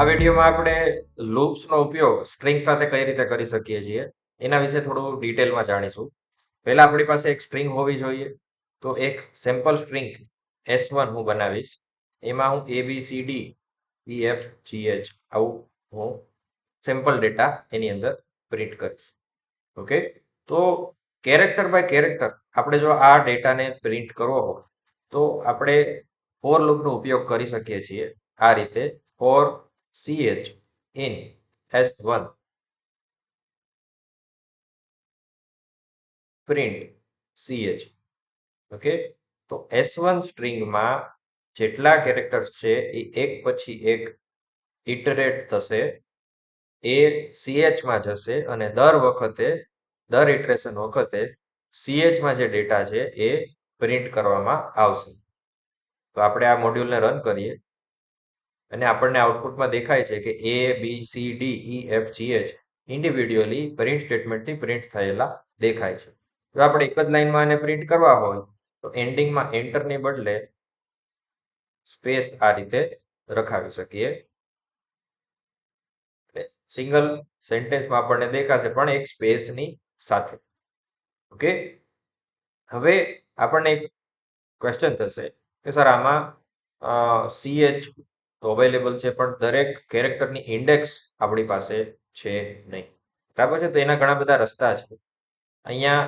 આ વિડીયોમાં આપણે લૂપ્સનો ઉપયોગ સ્ટ્રિંગ સાથે કઈ રીતે કરી શકીએ છીએ એના વિશે થોડું ડિટેલમાં જાણીશું. પહેલા આપણી પાસે એક સ્ટ્રિંગ હોવી જોઈએ. તો એક સેમ્પલ સ્ટ્રિંગ S1 હું બનાવીશ. એમાં હું ABCDEFGH આવું હું સેમ્પલ ડેટા એની અંદર પ્રિન્ટ કરીશ. ઓકે, તો કેરેક્ટર બાય કેરેક્ટર આપણે જો આ ડેટાને પ્રિન્ટ કરવો હોય તો આપણે ફોર લૂપનો ઉપયોગ કરી શકીએ છીએ. આ રીતે for CH in S1 print CH. Okay, તો S1 સ્ટ્રિંગમાં જેટલા કેરેક્ટર્સ છે એ એક પછી એક ઇટરેટ થશે, એ CH માં જશે અને દર ઇટરેશન વખતે CH માં જે ડેટા છે એ પ્રિન્ટ કરવામાં આવશે. તો આપણે આ મોડ્યુલને રન કરીએ અને આપણને આઉટપુટમાં દેખાય છે કે ABCDEFGH ઇન્ડિવિડ્યુઅલી પ્રિન્ટ સ્ટેટમેન્ટથી પ્રિન્ટ થયેલા દેખાય છે. જો આપણે એક જ લાઈનમાં આને પ્રિન્ટ કરવા હોય તો એન્ડિંગમાં એન્ટરની બદલે સ્પેસ આ રીતે રખાવી શકીએ. સિંગલ સેન્ટેન્સમાં આપણને દેખાશે પણ એક સ્પેસની સાથે. ઓકે, હવે આપણને એક ક્વેશ્ચન થશે કે સર આમાં CH તો અવેલેબલ છે પણ દરેક કેરેક્ટરની ઇન્ડેક્સ આપણી પાસે છે નહીં. બરાબર છે, તો એના ઘણા બધા રસ્તા છે. અહીંયા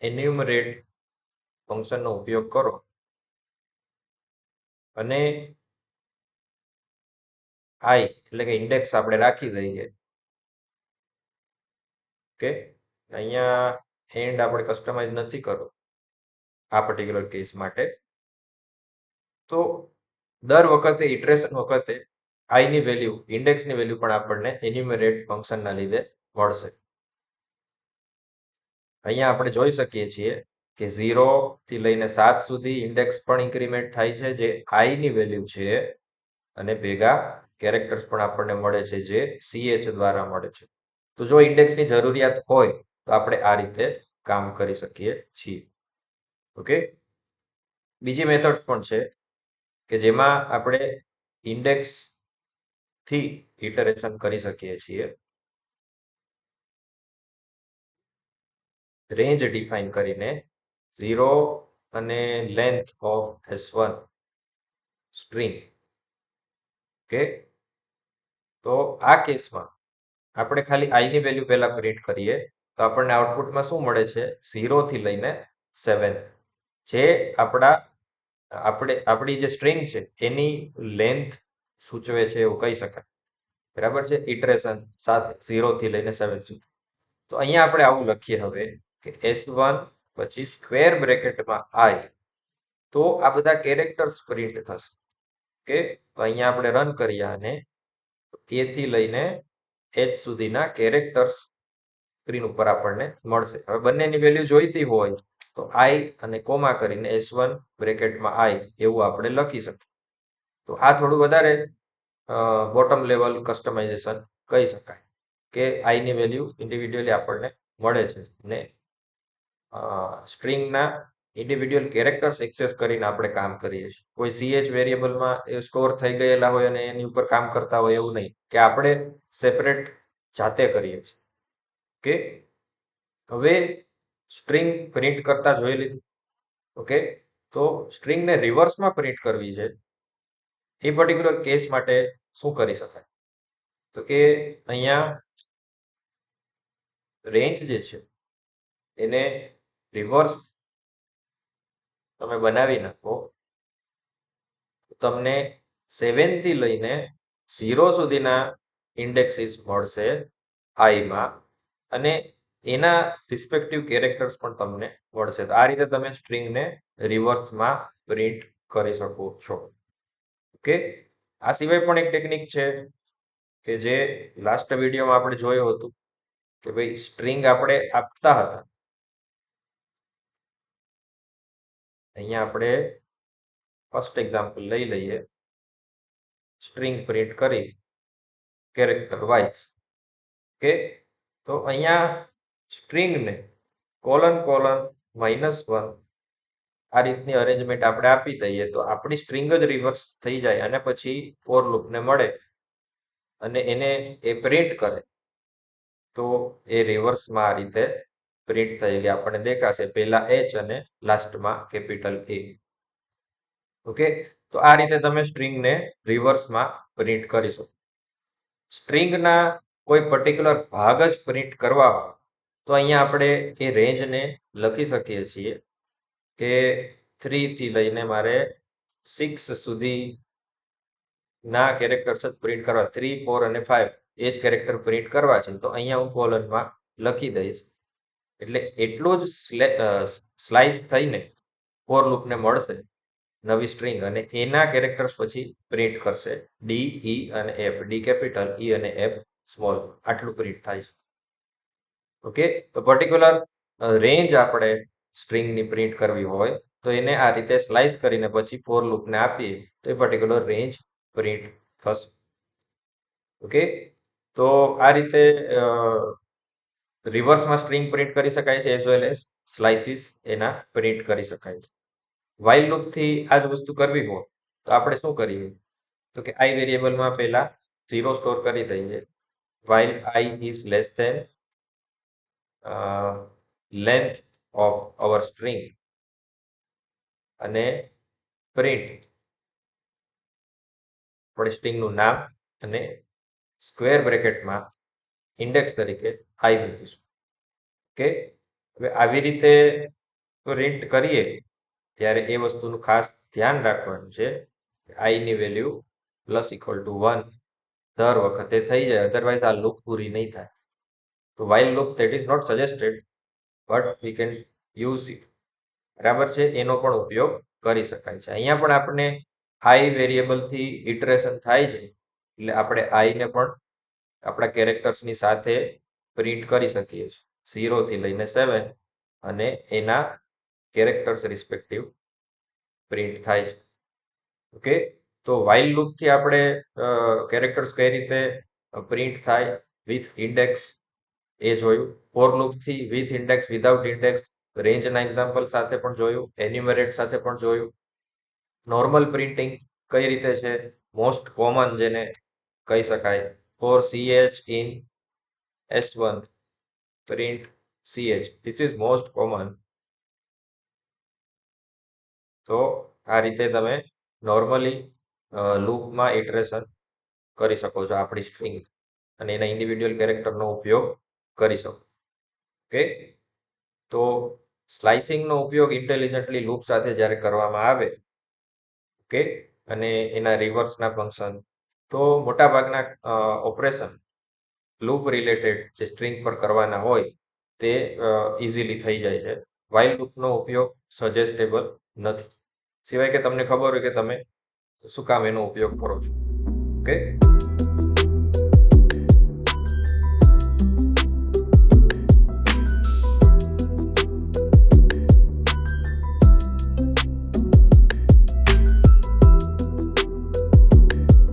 એન્યુમરેટ ફંક્શનનો ઉપયોગ કરો અને આઈ એટલે કે ઇન્ડેક્સ આપણે રાખી દઈએ. ઓકે, અહીંયા એન્ડ આપણે કસ્ટમાઇઝ નથી કરવું આ પર્ટિક્યુલર કેસ માટે. તો દર વખતે ઇટરેશન વખતે આઈની વેલ્યુ ઇન્ડેક્સની વેલ્યુ પણ આપણને એન્યુમરેટ ફંક્શનના લીધે મળશે. અહીંયા આપણે જોઈ શકીએ છીએ કે 0 થી લઈને 7 સુધી ઇન્ડેક્સ પણ ઇન્ક્રીમેન્ટ થાય છે જે આઈની વેલ્યુ છે, અને ભેગા કેરેક્ટર્સ પણ આપણને મળે છે જે CH દ્વારા મળે છે. તો જો ઇન્ડેક્સની જરૂરિયાત હોય તો આપણે આ રીતે કામ કરી શકીએ છીએ. ઓકે, બીજી મેથડ્સ પણ છે કે જેમાં આપણે ઇન્ડેક્સ થી ઇટરેશન કરી શકીએ છીએ. રેન્જ ડિફાઇન કરીને 0 અને length of S1 string. Okay, તો આ કેસમાં આપણે ખાલી આઈની વેલ્યુ પહેલા પ્રિન્ટ કરીએ તો આપણને આઉટપુટમાં શું મળે છે? 0 થી લઈને 7, જે આપણી જે સ્ટ્રિંગ છે એની લેન્થ સૂચવે છે એવું કહી શકાય. બરાબર છે, ઇટરેશન સાથે 0 થી લઈને 7 સુધી. તો અહીંયા આપણે આવું લખીએ હવે કે S1 પછી સ્ક્વેર બ્રેકેટમાં I, તો આ બધા કેરેક્ટર્સ પ્રિન્ટ થશે. ઓકે, તો અહીંયા આપણે રન કરીએ અને A થી લઈને H સુધીના કેરેક્ટર્સ સ્ક્રીન ઉપર આપણને મળશે. હવે બંનેની વેલ્યુ જોઈતી હોય તો I અને કોમા કરીને S1 બ્રેકેટમાં I એવું આપણે લખી શકીએ. તો આ થોડું વધારે બોટમ લેવલ કસ્ટમાઇઝેશન કહી શકાય કે આઈની વેલ્યુ ઇન્ડિવિડ્યુઅલી આપણને મળે છે ને સ્ટ્રિંગના ઇન્ડિવિડ્યુઅલ કેરેક્ટર્સ એક્સેસ કરીને આપણે કામ કરીએ છીએ. કોઈ CH વેરિયેબલમાં એ સ્ટોર થઈ ગયેલા હોય અને એની ઉપર કામ કરતા હોય એવું નહીં, કે આપણે સેપરેટ જાતે કરીએ છીએ. ઓકે, હવે સ્ટ્રિંગ પ્રિન્ટ કરતા જોઈ લીધું. ઓકે, તો સ્ટ્રિંગને રિવર્સમાં પ્રિન્ટ કરવી છે એ પર્ટિક્યુલર કેસ માટે શું કરી શકાય? તો કે અહીંયા રેન્જ જે છે એને રિવર્સ તમે બનાવી નાખો, તમને 7 થી લઈને 0 સુધીના ઇન્ડેક્સીસ મળશે આઈમાં, અને એના રિસ્પેક્ટિવ કેરેક્ટર્સ પણ તમને મળશે. તો આ રીતે તમે સ્ટ્રિંગને રિવર્સમાં પ્રિન્ટ કરી શકો છો. ઓકે, આ સિવાય પણ એક ટેકનિક છે કે જે લાસ્ટ વિડીયોમાં આપણે જોયું હતું કે ભાઈ સ્ટ્રિંગ આપણે આપતા હતા. અહીંયા આપણે ફર્સ્ટ એક્ઝામ્પલ લઈ લઈએ, સ્ટ્રિંગ પ્રિન્ટ કરી કેરેક્ટર વાઇઝ. ઓકે, તો અહીંયા સ્ટ્રિંગને કોલન -1 આ રીતની અરેન્જમેન્ટ આપણે આપી દઈએ તો આપણી સ્ટ્રિંગ જ રિવર્સ થઈ જાય અને પછી ફોર લૂપને મળે અને એને એ પ્રિન્ટ કરે તો એ રિવર્સમાં આ રીતે પ્રિન્ટ થયેલી આપણને દેખાશે, પહેલા એચ અને લાસ્ટમાં કેપિટલ એ. ઓકે, તો આ રીતે તમે સ્ટ્રિંગને રિવર્સમાં પ્રિન્ટ કરી શકો. સ્ટ્રિંગના કોઈ પર્ટિક્યુલર ભાગ જ પ્રિન્ટ કરવા હોય તો અહીંયા આપણે એ રેન્જને લખી શકીએ છીએ કે 3 થી લઈને મારે 6 સુધી ના કેરેક્ટર્સ જ પ્રિન્ટ કરવા, 3, 4 અને 5 એ જ કેરેક્ટર પ્રિન્ટ કરવા છે. તો અહીંયા હું કોલનમાં લખી દઈશ, એટલે એટલું જ સ્લાઇસ થઈને ફોર લૂપને મળશે નવી સ્ટ્રિંગ, અને એના કેરેક્ટર્સ પછી પ્રિન્ટ કરશે ડી, ઈ અને એફ. ડી કેપિટલ, ઈ અને એફ સ્મોલ, આટલું પ્રિન્ટ થાય છે. ઓકે, તો પર્ટિક્યુલર રેન્જ આપણે સ્ટ્રિંગની પ્રિન્ટ કરવી હોય તો એને આ રીતે સ્લાઇસ કરીને પછી ફોર લૂપને આપીએ તો એ પર્ટિક્યુલર રેન્જ પ્રિન્ટ થશે. ઓકે, તો આ રીતે રિવર્સમાં સ્ટ્રિંગ પ્રિન્ટ કરી શકાય છે, એઝ વેલ એઝ સ્લાઇસીસ એના પ્રિન્ટ કરી શકાય છે. વાઇલ લૂપથી આ જ વસ્તુ કરવી હોય તો આપણે શું કરીએ, તો કે આઈ વેરિયેબલમાં પહેલા 0 સ્ટોર કરી દઈએ, while I is less than length of our string, અને પ્રિન્ટ આપણે સ્ટ્રિંગનું નામ અને સ્ક્વેર બ્રેકેટમાં ઇન્ડેક્સ તરીકે આઈ મૂકીશું. ઓકે, હવે આવી રીતે પ્રિન્ટ કરીએ ત્યારે એ વસ્તુનું ખાસ ધ્યાન રાખવાનું છે કે આઈની વેલ્યુ પ્લસ ઇક્વલ ટુ 1 દર વખતે થઈ જાય, અધરવાઇઝ આ લૂપ પૂરી નહીં થાય. તો while loop that is not suggested but we can use it. બરાબર છે, એનો પણ ઉપયોગ કરી શકાય છે. અહીંયા પણ આપણે આઈ વેરિયેબલથી ઇટરેશન થાય છે એટલે આપણે આઈને પણ આપણા કેરેક્ટર્સની સાથે પ્રિન્ટ કરી શકીએ છીએ, 0 થી લઈને 7 અને એના કેરેક્ટર્સ રિસ્પેક્ટિવ પ્રિન્ટ થાય છે. ઓકે, તો while લૂપથી આપણે કેરેક્ટર્સ કઈ રીતે પ્રિન્ટ થાય વિથ ઇન્ડેક્સ એ જોયું, ફોર લૂપથી વિથ ઇન્ડેક્સ, વિધાઉટ ઇન્ડેક્સ, રેન્જના એક્ઝામ્પલ સાથે પણ જોયું, એન્યુમરેટ સાથે પણ જોયું. નોર્મલ પ્રિન્ટિંગ કઈ રીતે છે, મોસ્ટ કોમન જેને કહી શકાય, for ch in s1 print ch, this is most common. તો આ રીતે તમે નોર્મલી લૂપમાં ઇટરેશન કરી શકો છો આપણી સ્ટ્રિંગ અને એના ઇન્ડિવિડ્યુઅલ કેરેક્ટરનો ઉપયોગ કરી શકો. ઓકે, તો સ્લાઇસિંગનો ઉપયોગ ઇન્ટેલિજન્ટલી લૂપ સાથે જ્યારે કરવામાં આવે, ઓકે, અને એના રિવર્સના ફંક્શન, તો મોટાભાગના ઓપરેશન લૂપ રિલેટેડ જે સ્ટ્રિંગ પર કરવાના હોય તે ઇઝીલી થઈ જાય છે. વાઇલ લૂપનો ઉપયોગ સજેસ્ટેબલ નથી, સિવાય કે તમને ખબર હોય કે તમે શું કામ એનો ઉપયોગ કરો છો. ઓકે.